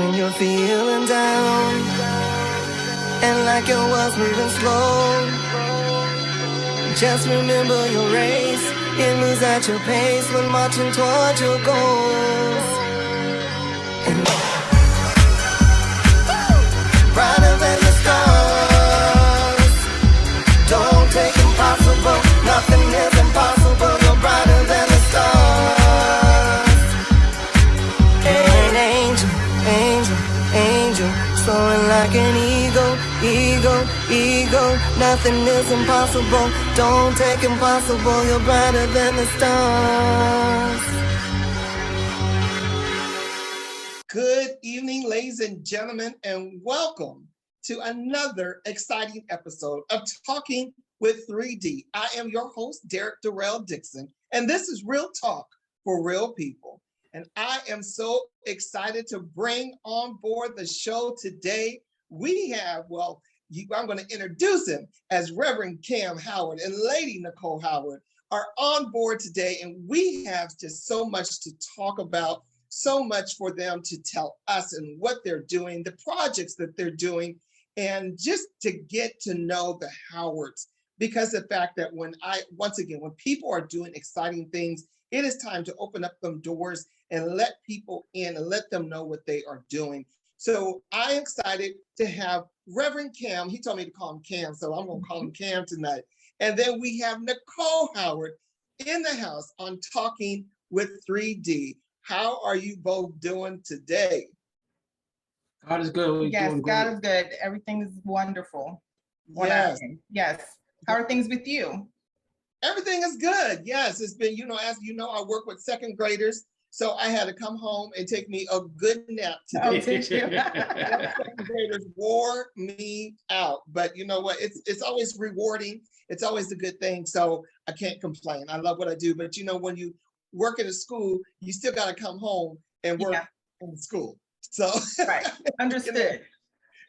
when you're feeling down and like your world's moving slow. Just remember your race. You lose at your pace when marching towards your goals. And brighter than the stars. Don't take impossible. Nothing is impossible. You're brighter than the stars. An angel, angel, angel, soaring like an eagle, eagle, eagle. Nothing is impossible. Don't take impossible. You're brighter than the stars. Good evening, ladies and gentlemen, and welcome to another exciting episode of Talking with 3D. I am your host, Derek Darrell Dixon, and this is Real Talk for Real People. And I am so excited to bring on board the show today. We have, I'm going to introduce him as Reverend Kam Howard and Lady Nicole Howard are on board today, and we have just so much to talk about, so much for them to tell us and what they're doing, the projects that they're doing, and just to get to know the Howards. Because the fact that when people are doing exciting things, it is time to open up them doors and let people in and let them know what they are doing. So I'm excited to have Reverend Kam. He told me to call him Kam, so I'm going to call him Kam tonight. And then we have Nicole Howard in the house on Talking with 3D. How are you both doing today? God is good. Yes, God is good. Everything is wonderful. Yes. Yes. How are things with you? Everything is good. Yes, it's been, as you know, I work with second graders. So I had to come home and take me a good nap today. Oh, did you? Second graders wore me out. But you know what? It's always rewarding. It's always a good thing. So I can't complain. I love what I do. But when you work in a school, you still got to come home and work in school. So right. Understood.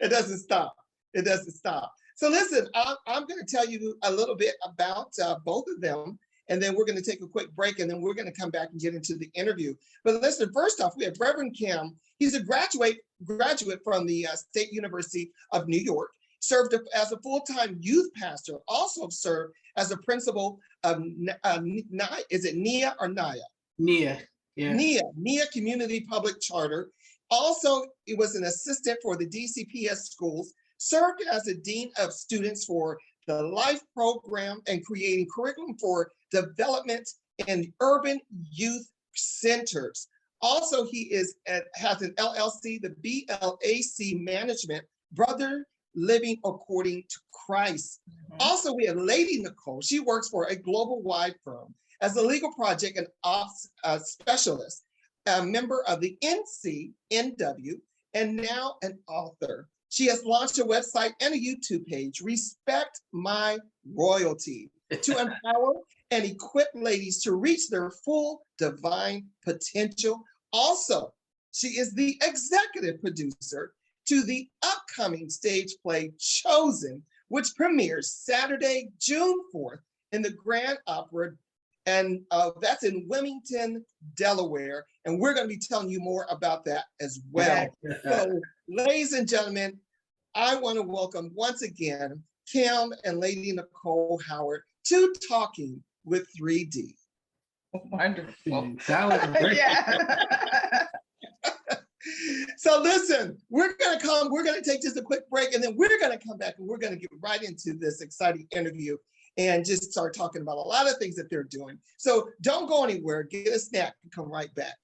It doesn't stop. It doesn't stop. So listen, I'm going to tell you a little bit about both of them, and then we're going to take a quick break, and then we're going to come back and get into the interview. But listen, first off, we have Reverend Kam. He's a graduate from the State University of New York, served as a full-time youth pastor, also served as a principal of, is it NIA or NIA? NIA, yeah. NIA Community Public Charter. Also, he was an assistant for the DCPS schools, served as the Dean of Students for the LIFE program and creating curriculum for development in urban youth centers. Also, he has an LLC, the BLAC Management, Brother Living According to Christ. Mm-hmm. Also, we have Lady Nicole. She works for a global wide firm as a legal project and ops specialist, a member of the NCNW, and now an author. She has launched a website and a YouTube page, Respect My Royalty, to empower and equip ladies to reach their full divine potential. Also, she is the executive producer to the upcoming stage play Chosen, which premieres Saturday, June 4th in the Grand Opera, and that's in Wilmington, Delaware. And we're going to be telling you more about that as well. So, ladies and gentlemen, I want to welcome once again Kam and Lady Nicole Howard to Talking with 3D. Wonderful. That was great. So listen, we're going to take just a quick break, and then we're going to come back and we're going to get right into this exciting interview and just start talking about a lot of things that they're doing. So don't go anywhere, get a snack and come right back.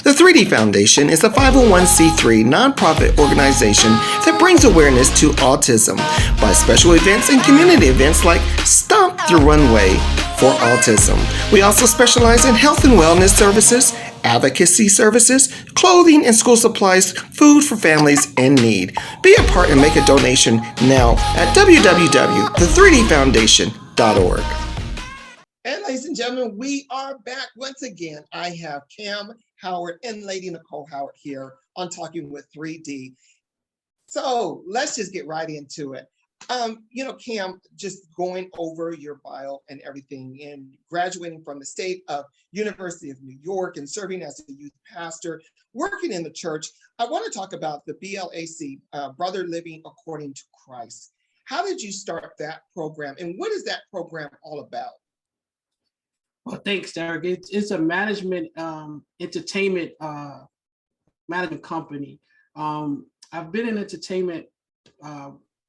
The 3D Foundation is a 501c3 nonprofit organization that brings awareness to autism by special events and community events like Stomp the Runway for Autism. We also specialize in health and wellness services, advocacy services, clothing and school supplies, food for families in need. Be a part and make a donation now at www.the3dfoundation.org. And ladies and gentlemen, we are back once again. I have Kam Howard and Lady Nicole Howard here on Talking with 3D. So let's just get right into it. Cam, just going over your bio and everything and graduating from the state of University of New York and serving as a youth pastor, working in the church, I want to talk about the BLAC, Brother Living According to Christ. How did you start that program and what is that program all about? Well, thanks, Derek. It's a management, entertainment management company. I've been in entertainment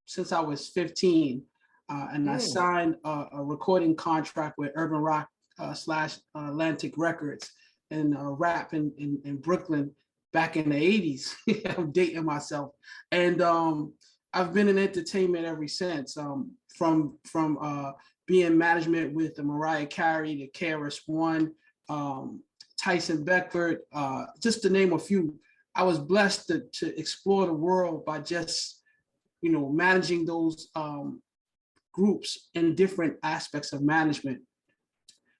since I was 15, and I signed a recording contract with Urban Rock / Atlantic Records and rap in Brooklyn back in the 80s. I'm dating myself. And I've been in entertainment ever since, from being management with the Mariah Carey, the KRS-One, Tyson Beckford, just to name a few. I was blessed to explore the world by just managing those groups in different aspects of management.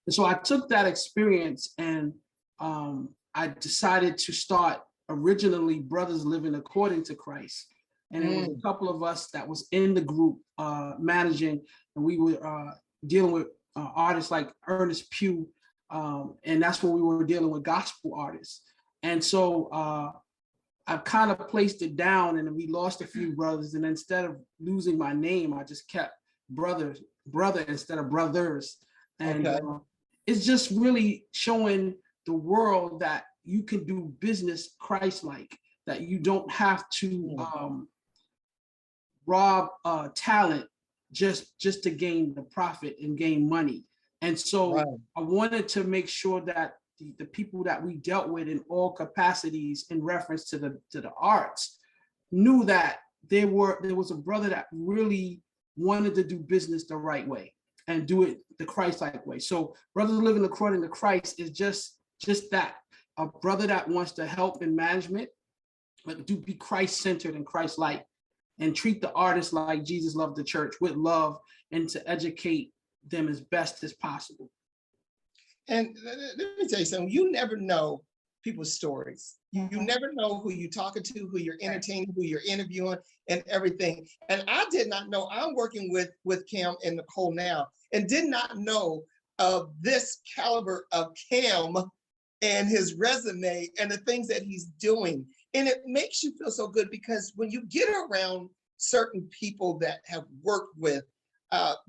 And so I took that experience and I decided to start originally Brothers Living According to Christ. And it was a couple of us that was in the group managing, and we were dealing with artists like Ernest Pugh, and that's when we were dealing with gospel artists. And so I've kind of placed it down, and we lost a few brothers. And instead of losing my name, I just kept brother instead of brothers. And it's just really showing the world that you can do business Christ-like, that you don't have to rob talent just to gain the profit and gain money. And so I wanted to make sure that the people that we dealt with in all capacities in reference to the arts knew that there was a brother that really wanted to do business the right way and do it the Christ-like way. So Brothers Living According to Christ is just that, a brother that wants to help in management, but do be Christ-centered and Christ-like, and treat the artists like Jesus loved the church, with love, and to educate them as best as possible. And let me tell you something, you never know people's stories. You never know who you're talking to, who you're entertaining, who you're interviewing, and everything. And I did not know, I'm working with Kam and Nicole now, and did not know of this caliber of Kam and his resume and the things that he's doing. And it makes you feel so good, because when you get around certain people that have worked with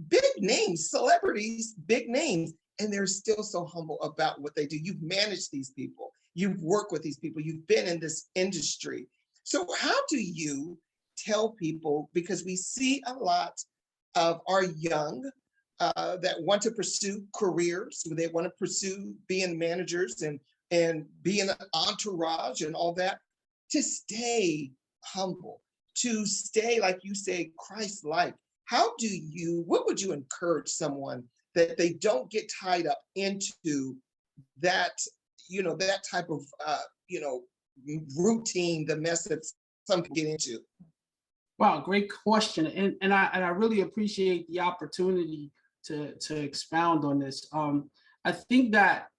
big names, celebrities, big names, and they're still so humble about what they do. You've managed these people, you've worked with these people, you've been in this industry. So how do you tell people, because we see a lot of our young that want to pursue careers, they want to pursue being managers and being an entourage and all that, to stay humble, to stay, like you say, Christ-like. What would you encourage someone that they don't get tied up into that, that type of, routine, the mess that some can get into? Wow, great question. And I really appreciate the opportunity to expound on this. I think that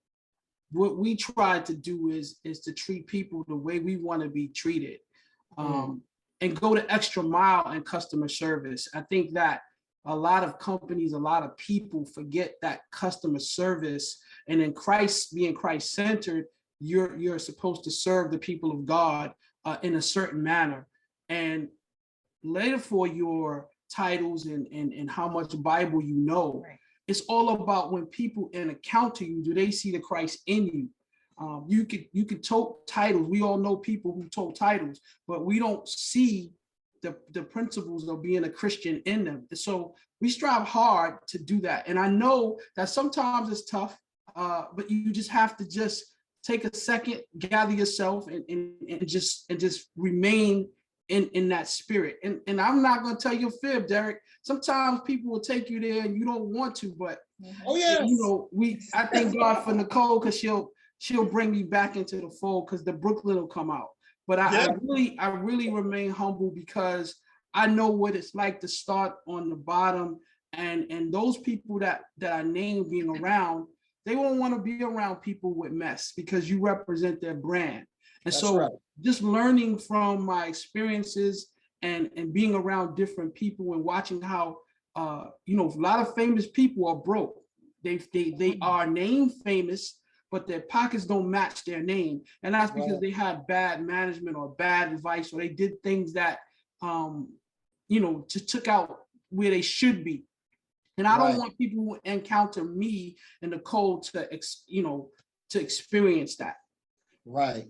what we try to do is to treat people the way we want to be treated, and go the extra mile in customer service. I think that a lot of companies, a lot of people forget that customer service, and in Christ, being Christ-centered, you're supposed to serve the people of God in a certain manner. And later, for your titles and how much Bible you know, it's all about when people encounter you, do they see the Christ in you? You could tote titles. We all know people who tote titles, but we don't see the principles of being a Christian in them. And so we strive hard to do that. And I know that sometimes it's tough, but you just have to just take a second, gather yourself, and just remain in that spirit. And I'm not going to tell you a fib, Derek. Sometimes people will take you there and you don't want to, but I thank God for Nicole, because she'll bring me back into the fold, because the Brooklyn will come out. But I really remain humble, because I know what it's like to start on the bottom, and those people that I name being around, they won't want to be around people with mess, because you represent their brand. And just learning from my experiences and being around different people and watching how you know, a lot of famous people are broke. They are name famous, but their pockets don't match their name, and that's because Right. they had bad management or bad advice, or they did things that you know, just took out where they should be. And I don't Right. want people who encounter me and Nicole to you know, to experience that. Right.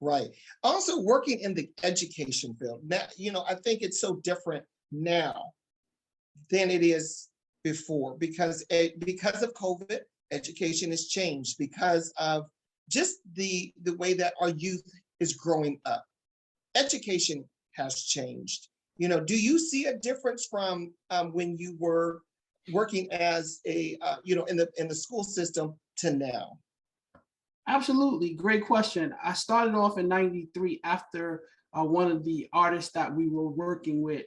Right. Also working in the education field. Now, you know, I think it's so different now than it is before because of COVID, education has changed because of just the way that our youth is growing up. Education has changed. You know, do you see a difference from when you were working as a you know, in the school system to now? Absolutely, great question. I started off in '93 after one of the artists that we were working with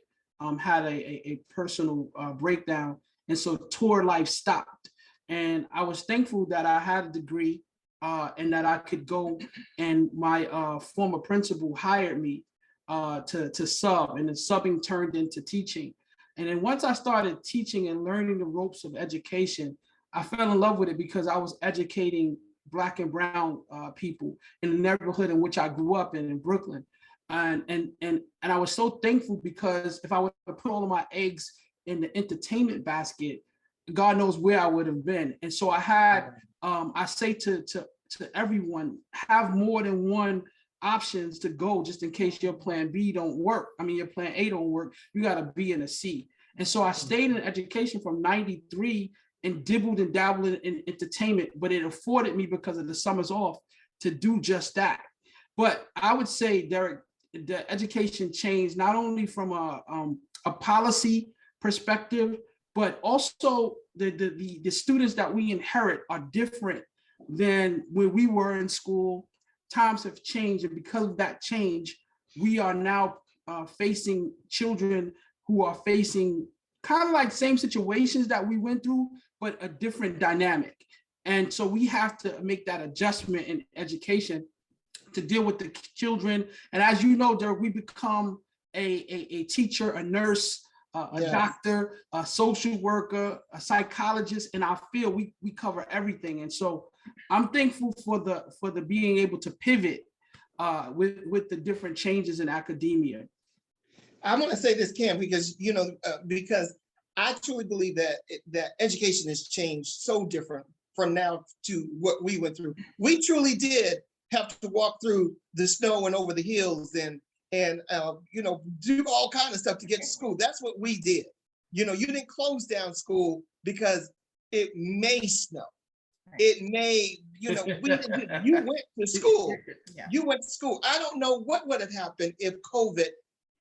had a personal breakdown, and so tour life stopped. And I was thankful that I had a degree and that I could go, and my former principal hired me to sub, and then subbing turned into teaching. And then once I started teaching and learning the ropes of education, I fell in love with it because I was educating Black and brown people in the neighborhood in which I grew up in Brooklyn. And I was so thankful because if I would have put all of my eggs in the entertainment basket, God knows where I would have been. And so I had, I say to everyone, have more than one options to go just in case your plan B don't work. I mean, your plan A don't work, you got to be in a C. And so I stayed in education from '93 and dibbled and dabbled in entertainment, but it afforded me, because of the summers off, to do just that. But I would say, Derek, the education changed not only from a policy perspective, but also the students that we inherit are different than when we were in school. Times have changed, and because of that change, we are now facing children who are facing kind of like same situations that we went through, but a different dynamic. And so we have to make that adjustment in education to deal with the children. And as you know, Derek, we become a teacher, a nurse, a doctor, a social worker, a psychologist. In our field, we cover everything. And so I'm thankful for the being able to pivot with the different changes in academia. I'm going to say this, Cam, because you know, because I truly believe that education has changed so different from now to what we went through. We truly did have to walk through the snow and over the hills and you know, do all kinds of stuff to get to school. That's what we did. You know, you didn't close down school because it may snow. It may, you know, you went to school. Yeah. You went to school. I don't know what would have happened if COVID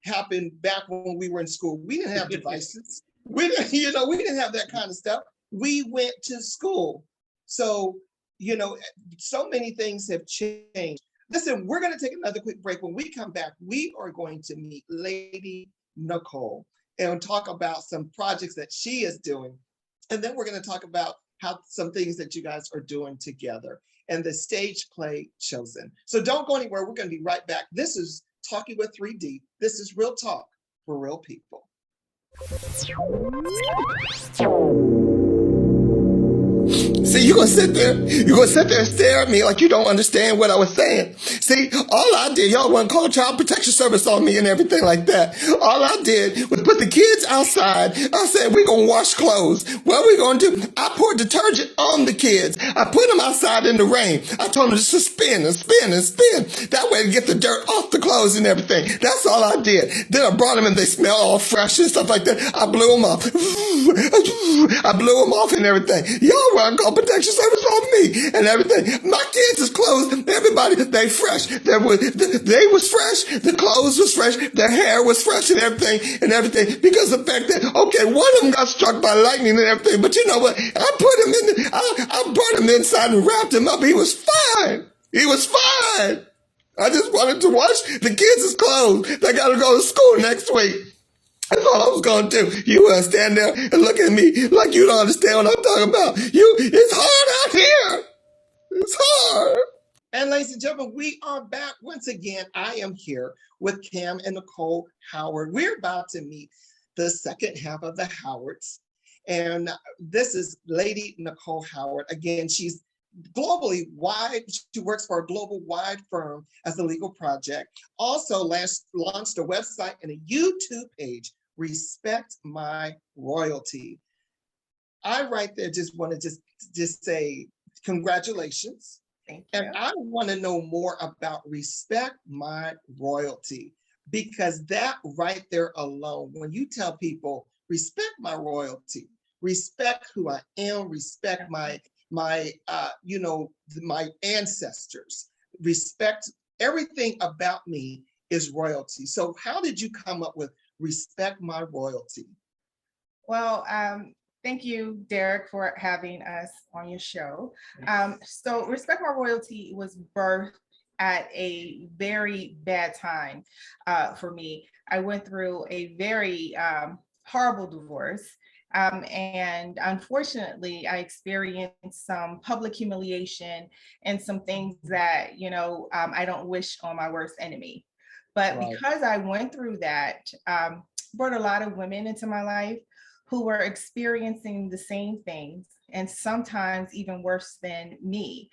happened back when we were in school. We didn't have devices. We didn't, you know, we didn't have that kind of stuff. We went to school. So, you know, so many things have changed. Listen, we're going to take another quick break. When we come back, we are going to meet Lady Nicole and talk about some projects that she is doing. And then we're going to talk about how some things that you guys are doing together and the stage play Chosen. So don't go anywhere. We're going to be right back. This is Talking with 3D. This is Real Talk for Real People. See, you're gonna sit there and stare at me like you don't understand what I was saying. See, all I did, y'all want to call child protection service on me and everything like that. All I did was put the kids outside. I said, we're gonna wash clothes. What are we gonna do? I poured detergent on the kids. I put them outside in the rain. I told them just to spin and spin and spin. That way to get the dirt off the clothes and everything. That's all I did. Then I brought them and they smell all fresh and stuff like that. I blew them off. I blew them off and everything. Y'all want to call protection service on me and everything. My kids is clothes. Everybody, they fresh. They was fresh. The clothes was fresh. Their hair was fresh and everything. Because of the fact that, okay, one of them got struck by lightning and everything. But you know what? I put him in. I brought him inside and wrapped him up. He was fine. He was fine. I just wanted to wash the kids' clothes. They got to go to school next week. That's all I was going to do. You want to stand there and look at me like you don't understand what I'm talking about. It's hard out here. It's hard. And ladies and gentlemen, we are back once again. I am here with Kam and Nicole Howard. We're about to meet the second half of the Howards. And this is Lady Nicole Howard. Again, she's globally wide. She works for a global wide firm as a legal project. Also launched a website and a YouTube page, Respect My Royalty. I right there just want to just say congratulations. Thank you. And I want to know more about Respect My Royalty, because that right there alone, when you tell people respect my royalty, respect who I am, respect my ancestors, respect everything about me is royalty. So how did you come up with Respect My Royalty? Well, thank you, Derek, for having us on your show. So Respect My Royalty was birthed at a very bad time for me. I went through a very horrible divorce. And unfortunately, I experienced some public humiliation and some things that, I don't wish on my worst enemy. But Right. because I went through that, brought a lot of women into my life who were experiencing the same things, and sometimes even worse than me.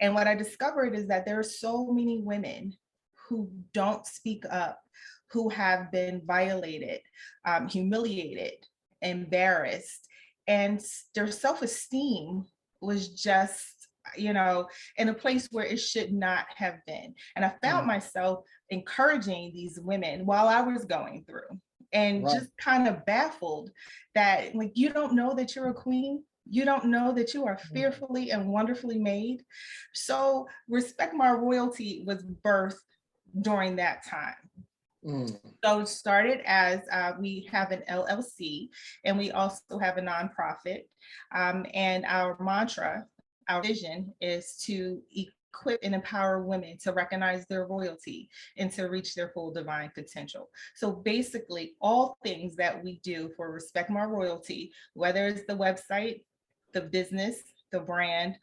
And what I discovered is that there are so many women who don't speak up, who have been violated, humiliated, embarrassed, and their self-esteem was just, in a place where it should not have been. And I found myself encouraging these women while I was going through, and Right. just kind of baffled that, like, you don't know that you're a queen. You don't know that you are fearfully and wonderfully made. So Respect My Royalty was birthed during that time. So it started as we have an LLC, and we also have a nonprofit. And our mantra, our vision is to equip and empower women to recognize their royalty and to reach their full divine potential. So basically, all things that we do for Respect My Royalty, whether it's the website, the business, the brand,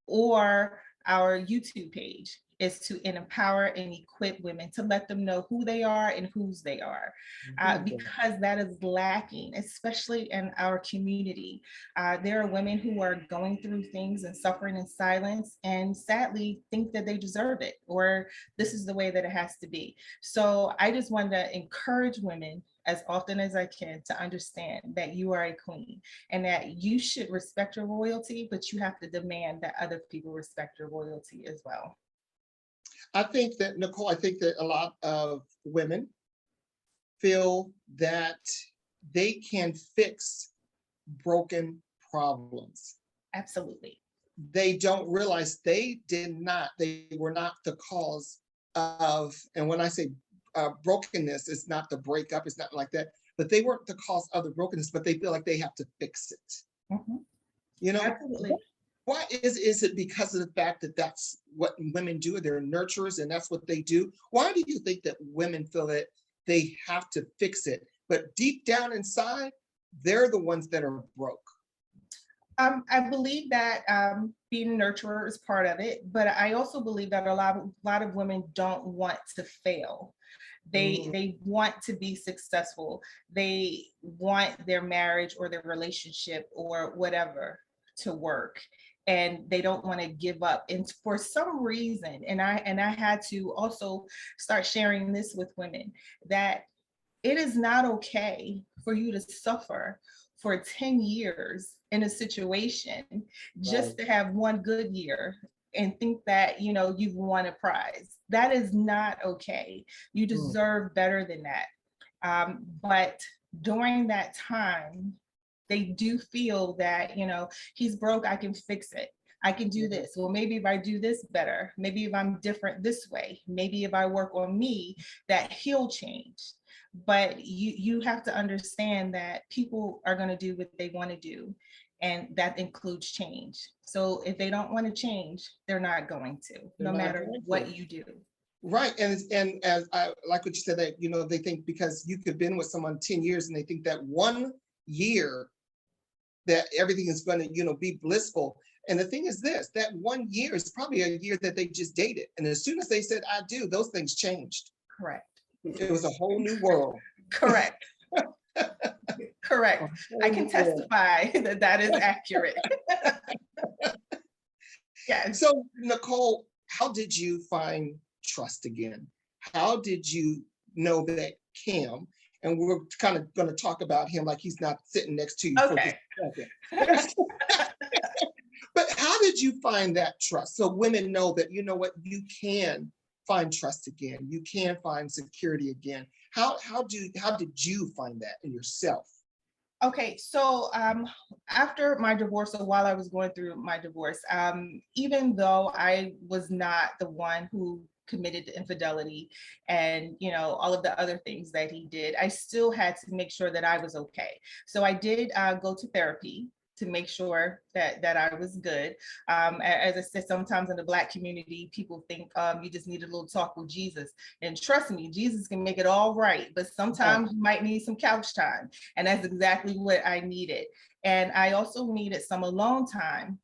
or our YouTube page, is to empower and equip women to let them know who they are and whose they are, because that is lacking, especially in our community. There are women who are going through things and suffering in silence, and sadly think that they deserve it, or this is the way that it has to be. So I just wanted to encourage women as often as I can to understand that you are a queen and that you should respect your royalty, but you have to demand that other people respect your royalty as well. I think that, Nicole, a lot of women feel that they can fix broken problems. Absolutely. They don't realize they were not the cause of, and when I say brokenness, it's not the breakup, it's not like that, but they weren't the cause of the brokenness, but they feel like they have to fix it. Absolutely. Why is it because of the fact that that's what women do? They're nurturers and that's what they do. Why do you think that women feel that they have to fix it, but deep down inside, they're the ones that are broke? I believe that being a nurturer is part of it, but I also believe that a lot of women don't want to fail. They want to be successful. They want their marriage or their relationship or whatever to work, and they don't want to give up. And for some reason, and I had to also start sharing this with women, that it is not okay for you to suffer for 10 years in a situation just to have one good year and think that you've won a prize. That is not okay. You deserve better than that. But during that time, they do feel that, he's broke, I can fix it. I can do this. Well, maybe if I do this better, maybe if I'm different this way, maybe if I work on me, that he'll change. But you have to understand that people are going to do what they want to do, and that includes change. So if they don't want to change, they're not going to, no matter what you do. Right, and as I like what you said, that they think because you could have been with someone 10 years and they think that 1 year that everything is going to be blissful. And the thing is this, that 1 year is probably a year that they just dated. And as soon as they said, I do, those things changed. Correct. It was a whole new world. Correct. Correct. I can testify that that is accurate. Yes. So, Nicole, how did you find trust again? How did you know that Kam, and we're kind of going to talk about him like he's not sitting next to you for Okay. just a second. But how did you find that trust? So women know that, you know what, you can find trust again. You can find security again. How did you find that in yourself? Okay, so after my divorce, so while I was going through my divorce, even though I was not the one who committed to infidelity and, you know, all of the other things that he did, I still had to make sure that I was okay. So I did go to therapy to make sure that I was good. As I said, sometimes in the Black community, people think you just need a little talk with Jesus. And trust me, Jesus can make it all right, but sometimes you might need some couch time. And that's exactly what I needed. And I also needed some alone time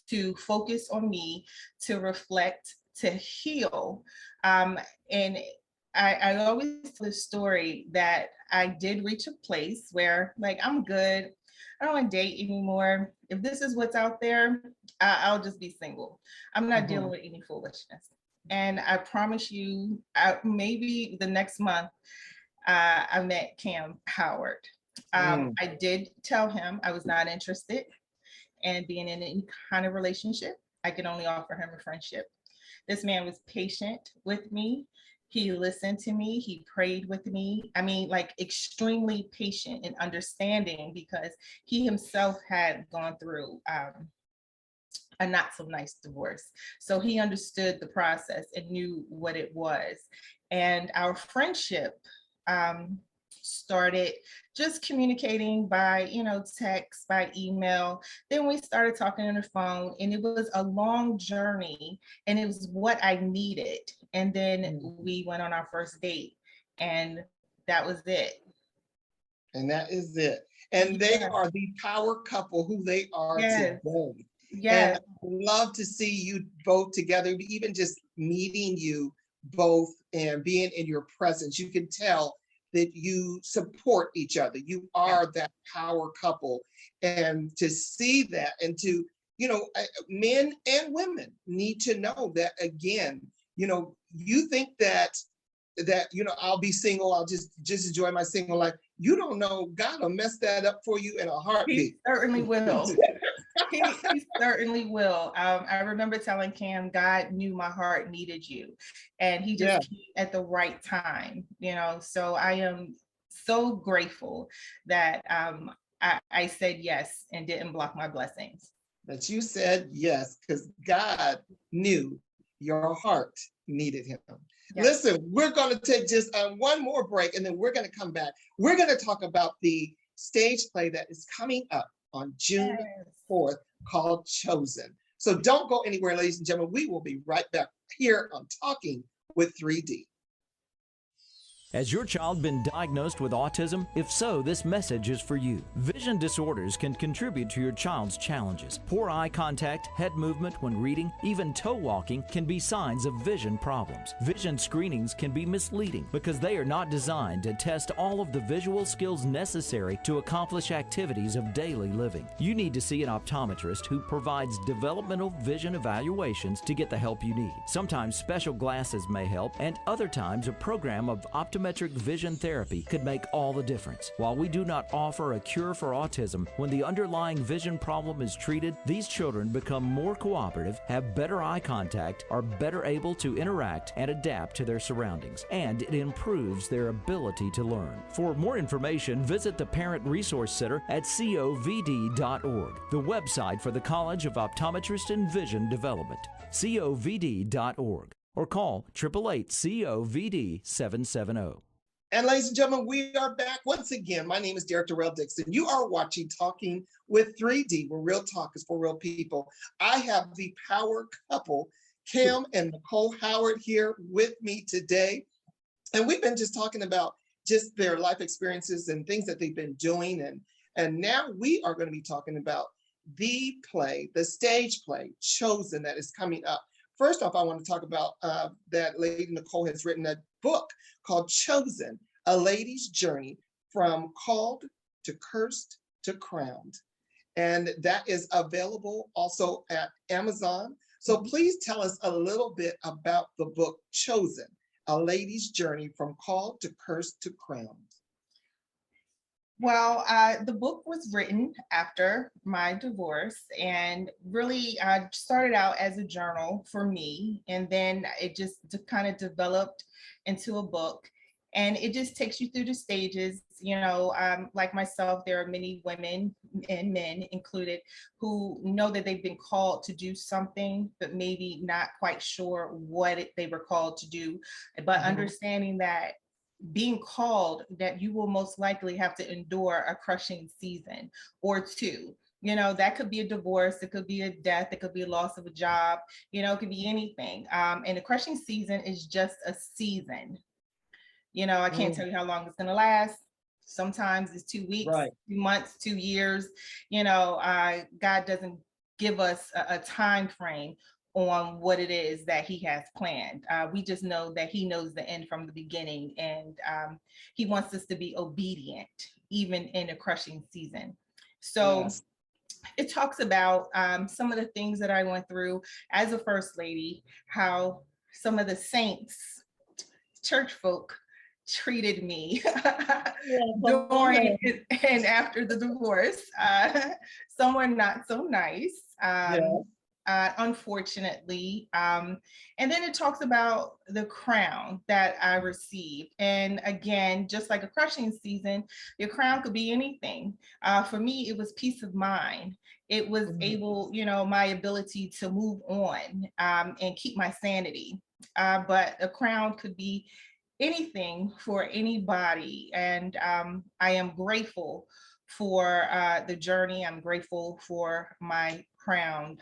to focus on me, to reflect, to heal. And I always tell the story that I did reach a place where, like, I'm good. I don't want to date anymore. If this is what's out there, I'll just be single. I'm not dealing with any foolishness. And I promise you, maybe the next month, I met Kam Howard. I did tell him I was not interested in being in any kind of relationship. I could only offer him a friendship. This man was patient with me. He listened to me, he prayed with me. I mean, like, extremely patient and understanding, because he himself had gone through a not so nice divorce. So he understood the process and knew what it was. And our friendship started just communicating by, you know, text, by email. Then we started talking on the phone, and it was a long journey, and it was what I needed. And then we went on our first date, and that was it. And that is it. And they are the power couple who they are today. Yes. And I love to see you both together, even just meeting you both and being in your presence. You can tell that you support each other. You are that power couple. And to see that, and to, you know, men and women need to know that, again, you know, you think that, you know, I'll be single, I'll just enjoy my single life. You don't know, God will mess that up for you in a heartbeat. He certainly will. He certainly will. I remember telling Kam, God knew my heart needed you, and he just came at the right time, you know. So I am so grateful that I said yes and didn't block my blessings. That you said yes, because God knew your heart needed him. Yes. Listen, we're going to take just one more break, and then we're going to come back. We're going to talk about the stage play that is coming up on June 4th called Chosen. So don't go anywhere, ladies and gentlemen. We will be right back here on Talking with 3D. Has your child been diagnosed with autism? If so, this message is for you. Vision disorders can contribute to your child's challenges. Poor eye contact, head movement when reading, even toe walking can be signs of vision problems. Vision screenings can be misleading because they are not designed to test all of the visual skills necessary to accomplish activities of daily living. You need to see an optometrist who provides developmental vision evaluations to get the help you need. Sometimes special glasses may help, and other times a program of optometric vision therapy could make all the difference. While we do not offer a cure for autism, when the underlying vision problem is treated, these children become more cooperative, have better eye contact, are better able to interact and adapt to their surroundings, and it improves their ability to learn. For more information, visit the Parent Resource Center at covd.org, the website for the College of Optometrist and Vision Development, covd.org. Or call 888-COVD-770. And ladies and gentlemen, we are back once again. My name is Derek Darrell Dixon. You are watching Talking with 3D, where real talk is for real people. I have the power couple, Kam and Nicole Howard, here with me today. And we've been just talking about just their life experiences and things that they've been doing. And now we are going to be talking about the play, the stage play, Chosen, that is coming up. First off, I want to talk about that Lady Nicole has written a book called Chosen, A Lady's Journey from Called to Cursed to Crowned. And that is available also at Amazon. So please tell us a little bit about the book Chosen, A Lady's Journey from Called to Cursed to Crowned. Well, the book was written after my divorce, and really started out as a journal for me, and then it just kind of developed into a book. And it just takes you through the stages. You know, like myself, there are many women and men included who know that they've been called to do something, but maybe not quite sure what they were called to do. But understanding that being called, that you will most likely have to endure a crushing season or two. You know, that could be a divorce, it could be a death, it could be a loss of a job, you know, it could be anything. And a crushing season is just a season. You know, I can't tell you how long it's going to last. Sometimes it's 2 weeks, 2 months, 2 years. You know, God doesn't give us a time frame on what it is that he has planned. We just know that he knows the end from the beginning, and he wants us to be obedient, even in a crushing season. So it talks about some of the things that I went through as a first lady, how some of the saints, church folk, treated me during and after the divorce. Some were not so nice, unfortunately. And then it talks about the crown that I received. And again, just like a crushing season, your crown could be anything. For me, it was peace of mind. It was able, you know, my ability to move on and keep my sanity. But a crown could be anything for anybody. And I am grateful for the journey. I'm grateful for my crown.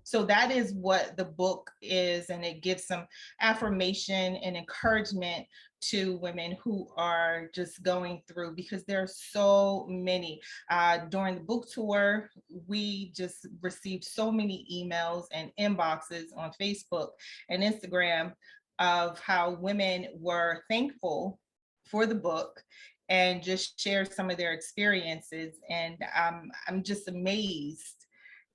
So that is what the book is, and it gives some affirmation and encouragement to women who are just going through, because there are so many. During the book tour, we just received so many emails and inboxes on Facebook and Instagram of how women were thankful for the book and just share some of their experiences. And I'm just amazed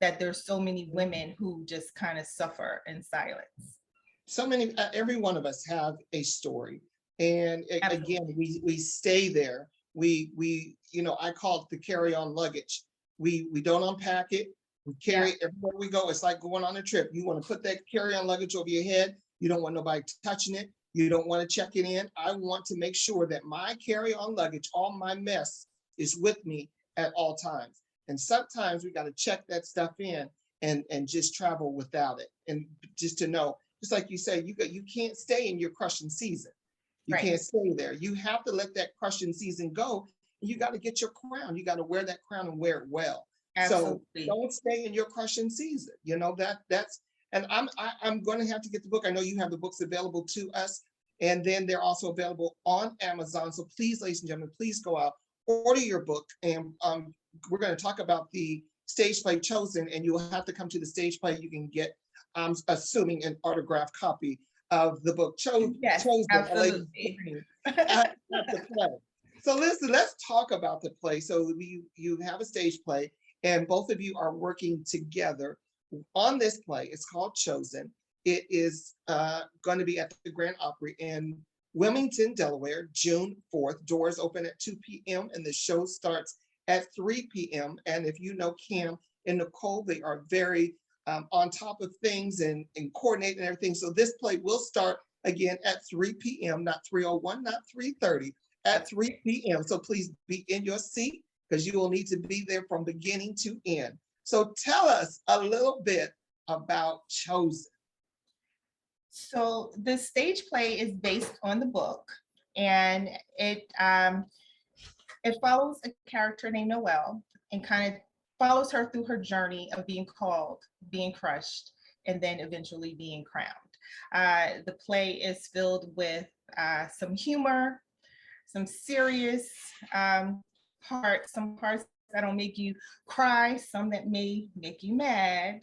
that there's so many women who just kind of suffer in silence. So many, every one of us have a story. And again, we stay there. We, you know, I call it the carry-on luggage. We don't unpack it. We carry it everywhere we go. It's like going on a trip. You want to put that carry-on luggage over your head. You don't want nobody touching it. You don't want to check it in. I want to make sure that my carry-on luggage, all my mess, is with me at all times. And sometimes we got to check that stuff in and just travel without it. And just to know, just like you say, you can't stay in your crushing season. You can't stay there. You have to let that crushing season go. You got to get your crown. You got to wear that crown and wear it well. Absolutely. So don't stay in your crushing season. You know, that's, and I'm going to have to get the book. I know you have the books available to us, and then they're also available on Amazon. So please, ladies and gentlemen, please go out, order your book. And we're going to talk about the stage play Chosen, and you'll have to come to the stage play. You can get, I'm assuming, an autographed copy of the book Chosen. Absolutely. At the play. So listen, let's talk about the play. So you have a stage play, and both of you are working together on this play. It's called Chosen. It is going to be at the Grand Opry in Wilmington, Delaware, June 4th. Doors open at 2 p.m. and the show starts at 3 p.m. And if you know Kam and Nicole, they are very on top of things and coordinating and everything. So this play will start again at 3 p.m., not 3:01, not 3:30, at 3 p.m. So please be in your seat, because you will need to be there from beginning to end. So tell us a little bit about Chosen. So the stage play is based on the book, and it follows a character named Noelle, and kind of follows her through her journey of being called, being crushed, and then eventually being crowned. The play is filled with some humor, some serious parts that'll make you cry, some that may make you mad.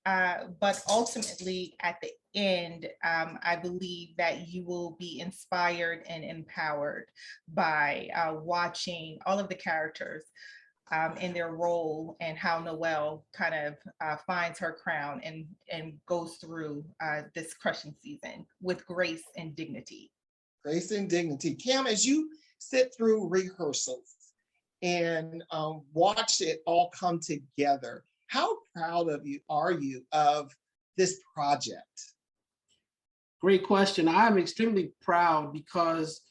But ultimately, at the end, I believe that you will be inspired and empowered by watching all of the characters in their role, and how Noelle kind of finds her crown and goes through this crushing season with grace and dignity. Grace and dignity. Kam, as you sit through rehearsals and watch it all come together, how proud are you of this project? Great question. I'm extremely proud because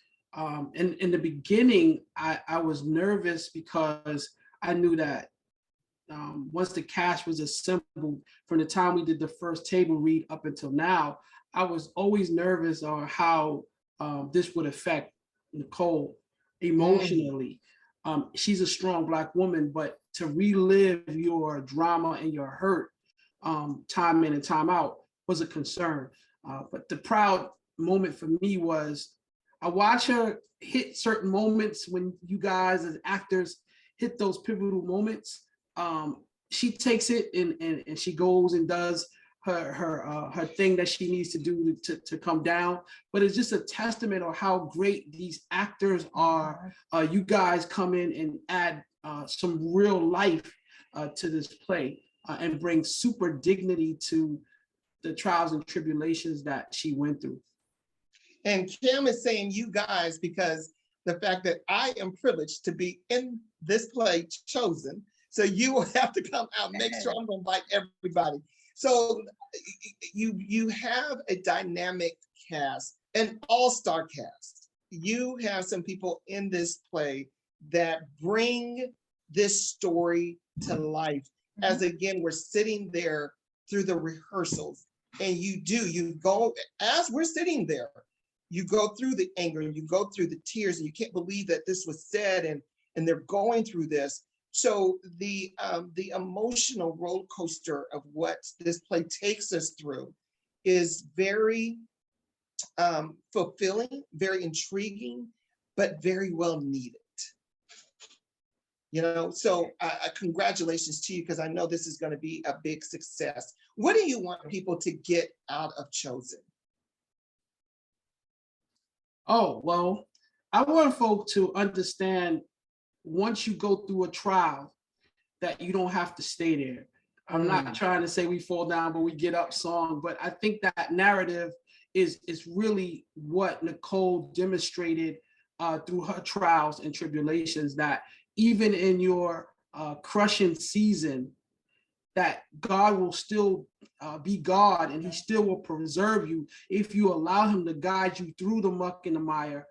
in the beginning, I was nervous because I knew that once the cast was assembled, from the time we did the first table read up until now, I was always nervous on how this would affect Nicole emotionally. She's a strong Black woman, but to relive your drama and your hurt time in and time out was a concern. But the proud moment for me was I watch her hit certain moments when you guys as actors hit those pivotal moments. She takes it and she goes and does her thing that she needs to do to come down. But it's just a testament of how great these actors are. You guys come in and add some real life to this play and bring super dignity to the trials and tribulations that she went through. And Kam is saying you guys because the fact that I am privileged to be in this play, Chosen. So you will have to come out, make sure I'm gonna invite everybody. So you have a dynamic cast, an all-star cast. You have some people in this play that bring this story to life. As again, we're sitting there through the rehearsals, and you go, as we're sitting there, you go through the anger and you go through the tears, and you can't believe that this was said, and they're going through this. So the emotional roller coaster of what this play takes us through is very fulfilling, very intriguing, but very well needed. You know, so congratulations to you, because I know this is going to be a big success. What do you want people to get out of Chosen? Oh, well, I want folk to understand once you go through a trial that you don't have to stay there. I'm not trying to say we fall down, but we get up song, but I think that narrative is really what Nicole demonstrated through her trials and tribulations, that even in your crushing season, that God will still be God, and he still will preserve you if you allow him to guide you through the muck and the mire,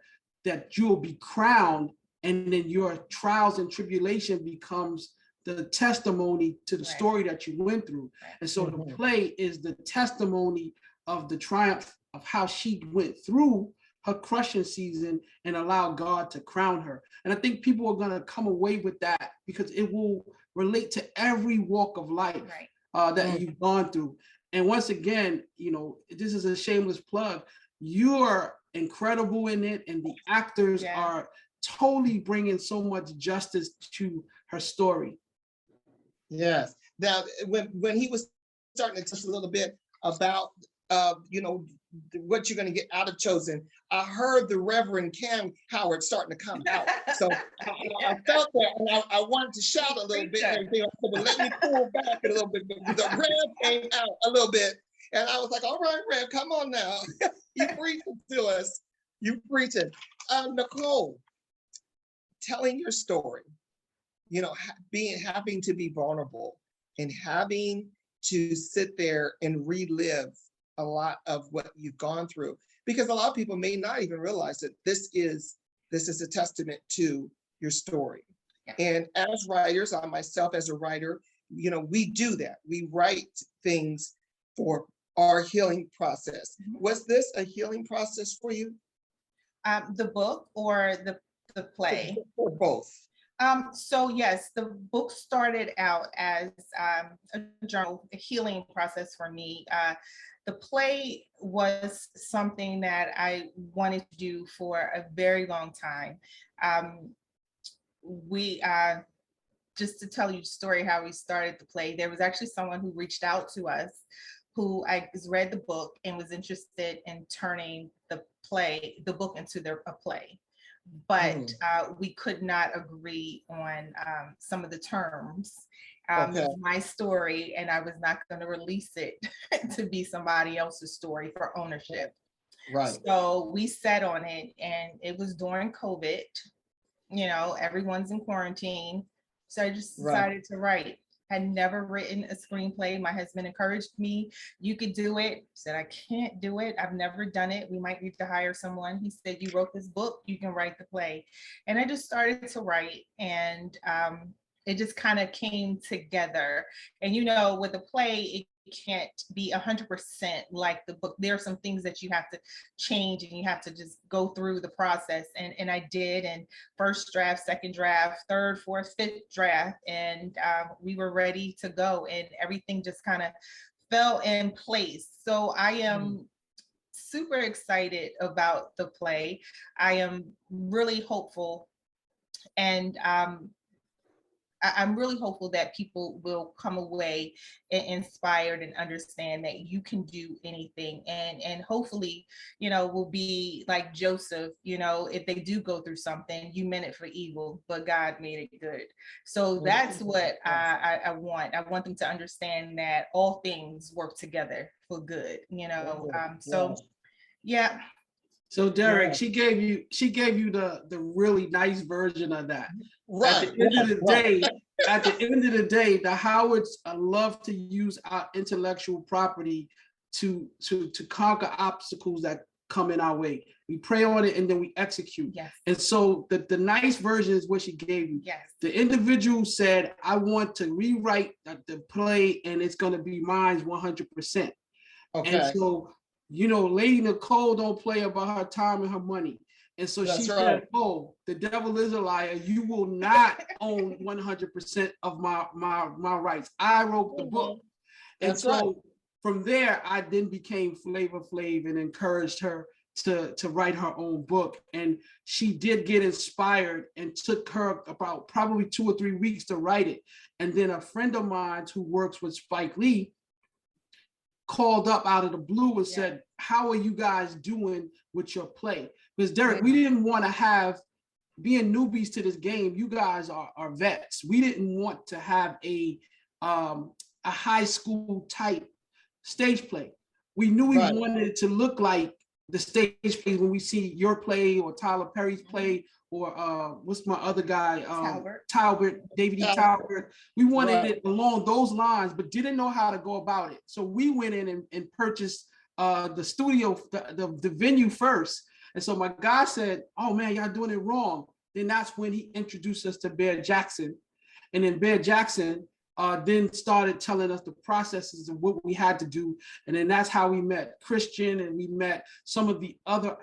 that you'll be crowned, and then your trials and tribulation becomes the testimony to the story that you went through. And so the play is the testimony of the triumph of how she went through her crushing season and allow God to crown her. And I think people are gonna come away with that because it will relate to every walk of life that you've gone through. And once again, you know, this is a shameless plug. You're incredible in it, and the actors are totally bringing so much justice to her story. Yes. Now, when he was starting to touch a little bit about, you know, what you're going to get out of Chosen, I heard the Reverend Kam Howard starting to come out. So I felt that, and I wanted to shout a little bit and everything. But let me pull back a little bit. But the Rev came out a little bit, and I was like, all right, Rev, come on now. You preaching to us. You preaching. Nicole, telling your story, you know, having to be vulnerable and having to sit there and relive a lot of what you've gone through, because a lot of people may not even realize that this is a testament to your story. And as writers, I myself as a writer, you know, we do that. We write things for our healing process. Was this a healing process for you? The book or the play? Or both. So yes, the book started out as a journal, a healing process for me. The play was something that I wanted to do for a very long time. just to tell you the story how we started the play, there was actually someone who reached out to us who I read the book and was interested in turning the book into a play. But we could not agree on some of the terms. It was my story, and I was not going to release it to be somebody else's story for ownership. Right. So we sat on it, and it was during COVID. Everyone's in quarantine. So I just decided to write. Had never written a screenplay. My husband encouraged me. You could do it. Said, I can't do it. I've never done it. We might need to hire someone. He said, you wrote this book, you can write the play. And I just started to write, and it just kind of came together. And with a play, it can't be 100% like the book. There are some things that you have to change, and you have to just go through the process. And I did, and first draft, second draft, third, fourth, fifth draft, and we were ready to go, and everything just kind of fell in place. So I am super excited about the play. I am really hopeful, and I'm really hopeful that people will come away inspired and understand that you can do anything, and hopefully, will be like Joseph. If they do go through something, you meant it for evil, but God made it good. So that's what I want. I want them to understand that all things work together for good. So yeah. So Derek, she gave you the really nice version of that. Right. At the end of the day, the Howards love to use our intellectual property to conquer obstacles that come in our way. We pray on it and then we execute. Yes. And so the nice version is what she gave you. Yes. The individual said, I want to rewrite the play, and it's going to be mine 100%. Okay. And so, Lady Nicole don't play about her time and her money. And so she said, oh, the devil is a liar. You will not own 100% of my rights. I wrote the book. And so from there, I then became Flavor Flav and encouraged her to write her own book. And she did get inspired, and took her about probably 2 or 3 weeks to write it. And then a friend of mine who works with Spike Lee called up out of the blue and said, how are you guys doing with your play? Because Derek, we didn't want to have, being newbies to this game, you guys are vets. We didn't want to have a high school type stage play. We knew we wanted it to look like the stage plays when we see your play or Tyler Perry's play, or what's my other guy? Talbert, David E. Talbert. We wanted it along those lines, but didn't know how to go about it. So we went in and purchased the studio, the venue first. And so my guy said, oh man, y'all doing it wrong. Then that's when he introduced us to Bear Jackson. And then Bear Jackson then started telling us the processes of what we had to do. And then that's how we met Christian, and we met some of the other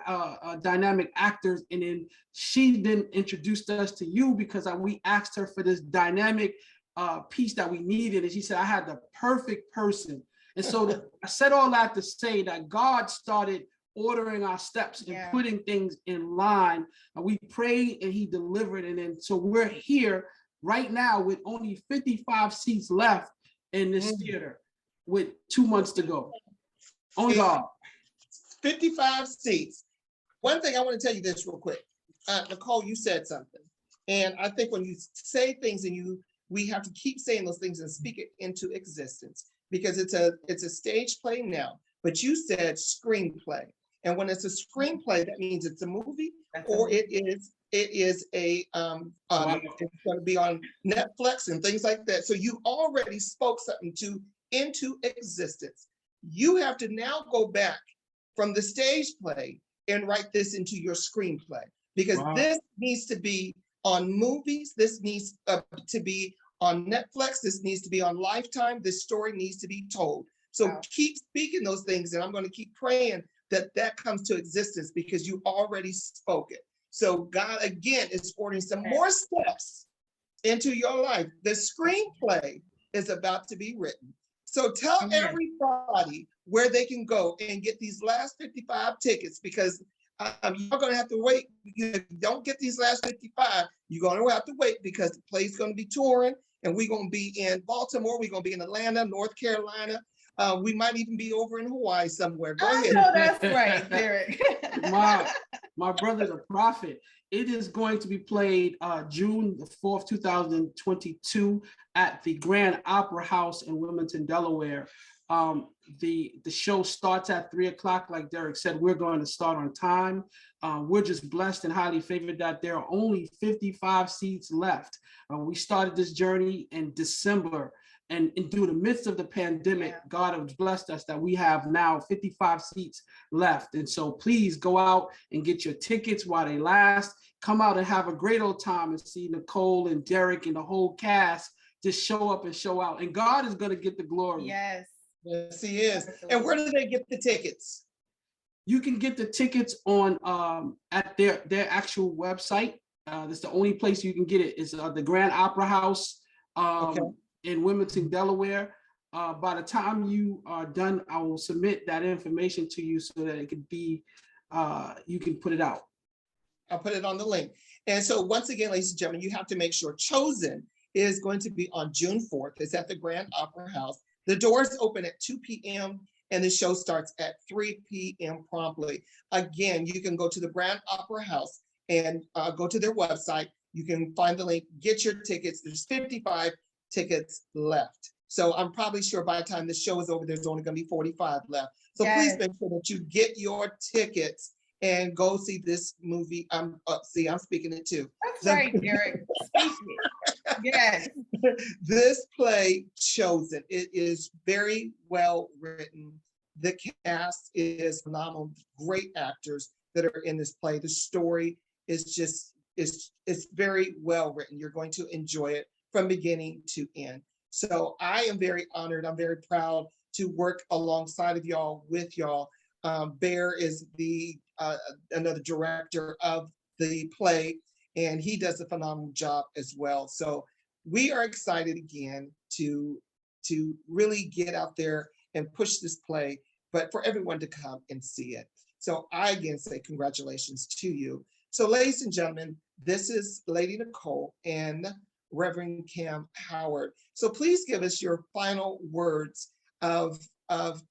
dynamic actors. And then she then introduced us to you, because we asked her for this dynamic piece that we needed. And she said, I had the perfect person. And so I said all that to say that God started ordering our steps and putting things in line. And we prayed, and he delivered. And then so we're here right now with only 55 seats left in this theater, with 2 months to go. On God. 55 seats. One thing I want to tell you this real quick. Nicole, you said something. And I think when you say things, and we have to keep saying those things and speak it into existence, because it's a stage play now, but you said screenplay. And when it's a screenplay, that means it's a movie, or it is it's going to be on Netflix and things like that. So you already spoke something into existence. You have to now go back from the stage play and write this into your screenplay, because this needs to be on movies. This needs to be on Netflix. This needs to be on Lifetime. This story needs to be told. So keep speaking those things, and I'm going to keep praying that comes to existence, because you already spoke it. So God, again, is ordering some more steps into your life. The screenplay is about to be written. So tell everybody where they can go and get these last 55 tickets, because You're going to have to wait. If you don't get these last 55, you're going to have to wait because the play's going to be touring, and we're going to be in Baltimore. We're going to be in Atlanta, North Carolina. We might even be over in Hawaii somewhere. Go I ahead. know that's right, Derek. My brother, the prophet. It is going to be played June the 4th, 2022 at the Grand Opera House in Wilmington, Delaware. The show starts at 3 o'clock. Like Derek said, we're going to start on time. We're just blessed and highly favored that there are only 55 seats left. We started this journey in December, and through the midst of the pandemic, God has blessed us that we have now 55 seats left. And so please go out and get your tickets while they last. Come out and have a great old time and see Nicole and Derek and the whole cast just show up and show out. And God is going to get the glory. Yes. Yes, he is. And where do they get the tickets? You can get the tickets on at their actual website. That's the only place you can get it. Is the Grand Opera House in Wilmington, Delaware. By the time you are done, I will submit that information to you so that it could be, you can put it out. I'll put it on the link. And so once again, ladies and gentlemen, you have to make sure Chosen is going to be on June 4th. It's at the Grand Opera House. The doors open at 2 p.m. and the show starts at 3 p.m. promptly. Again, you can go to the Grand Opera House and go to their website. You can find the link, get your tickets. There's 55 tickets left. So I'm probably sure by the time the show is over, there's only going to be 45 left. So please make sure that you get your tickets and go see this movie. I'm speaking it too. That's right, Derek. Speak it. Yes. This play, Chosen, it is very well written. The cast is phenomenal, great actors that are in this play. The story is just, it's very well written. You're going to enjoy it from beginning to end. So I am very honored. I'm very proud to work alongside of y'all, with y'all. Bear is the another director of the play, and he does a phenomenal job as well. So we are excited again to really get out there and push this play, but for everyone to come and see it. So I again say congratulations to you. So ladies and gentlemen, this is Lady Nicole and Reverend Kam Howard. So please give us your final words of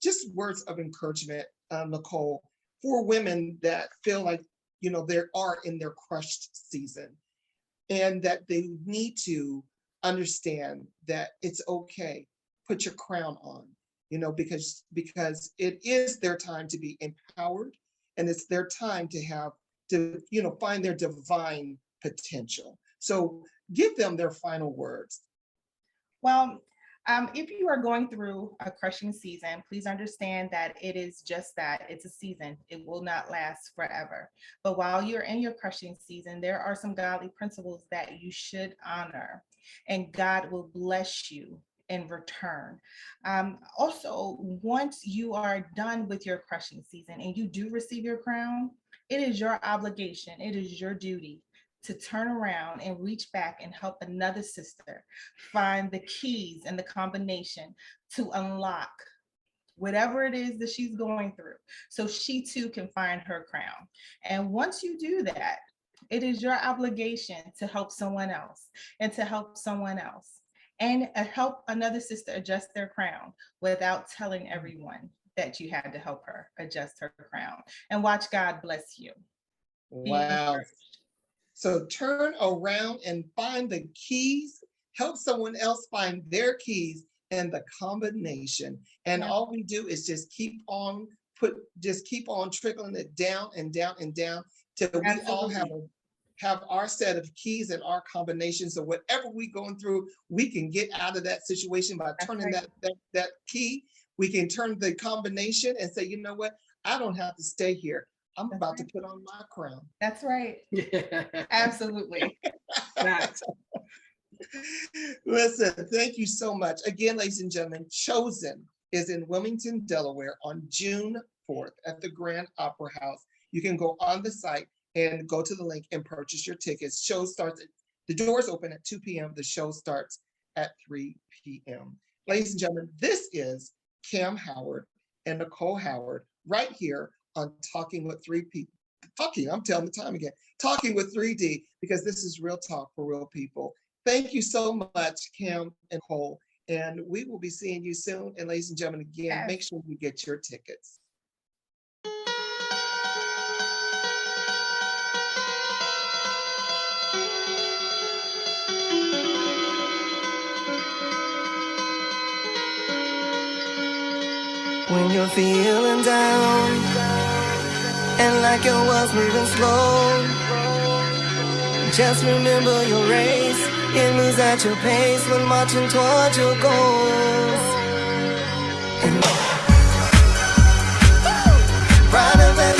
just words of encouragement, Nicole, for women that feel like, you know, they are in their crushed season and that they need to understand that it's okay. Put your crown on, you know, because it is their time to be empowered, and it's their time to have to, you know, find their divine potential. So give them their final words. Well, if you are going through a crushing season, please understand that it is just that. It's a season. It will not last forever. But while you're in your crushing season, there are some godly principles that you should honor, and God will bless you in return. Also, once you are done with your crushing season and you do receive your crown, it is your obligation, it is your duty to turn around and reach back and help another sister find the keys and the combination to unlock whatever it is that she's going through, so she too can find her crown. And once you do that, it is your obligation to help someone else and to help someone else and help another sister adjust their crown without telling everyone that you had to help her adjust her crown. And watch God bless you. Wow. So turn around and find the keys, help someone else find their keys and the combination. And all we do is just keep on trickling it down and down and down till we all have our set of keys and our combinations. So whatever we're going through, we can get out of that situation by turning that key. We can turn the combination and say, you know what? I don't have to stay here. I'm about to put on my crown. That's right. Absolutely. Listen, thank you so much. Again, ladies and gentlemen, Chosen is in Wilmington, Delaware on June 4th at the Grand Opera House. You can go on the site and go to the link and purchase your tickets. The doors open at 2 p.m. The show starts at 3 p.m. Ladies and gentlemen, this is Kam Howard and Nicole Howard right here on Talking with Three People. I'm telling the time again, talking with 3D, because this is real talk for real people. Thank you so much, Kam and Nicole. And we will be seeing you soon. And ladies and gentlemen, again, make sure you get your tickets. When you're feeling down and like your world's moving slow, just remember your race. It moves at your pace when marching towards your goals. And brighter than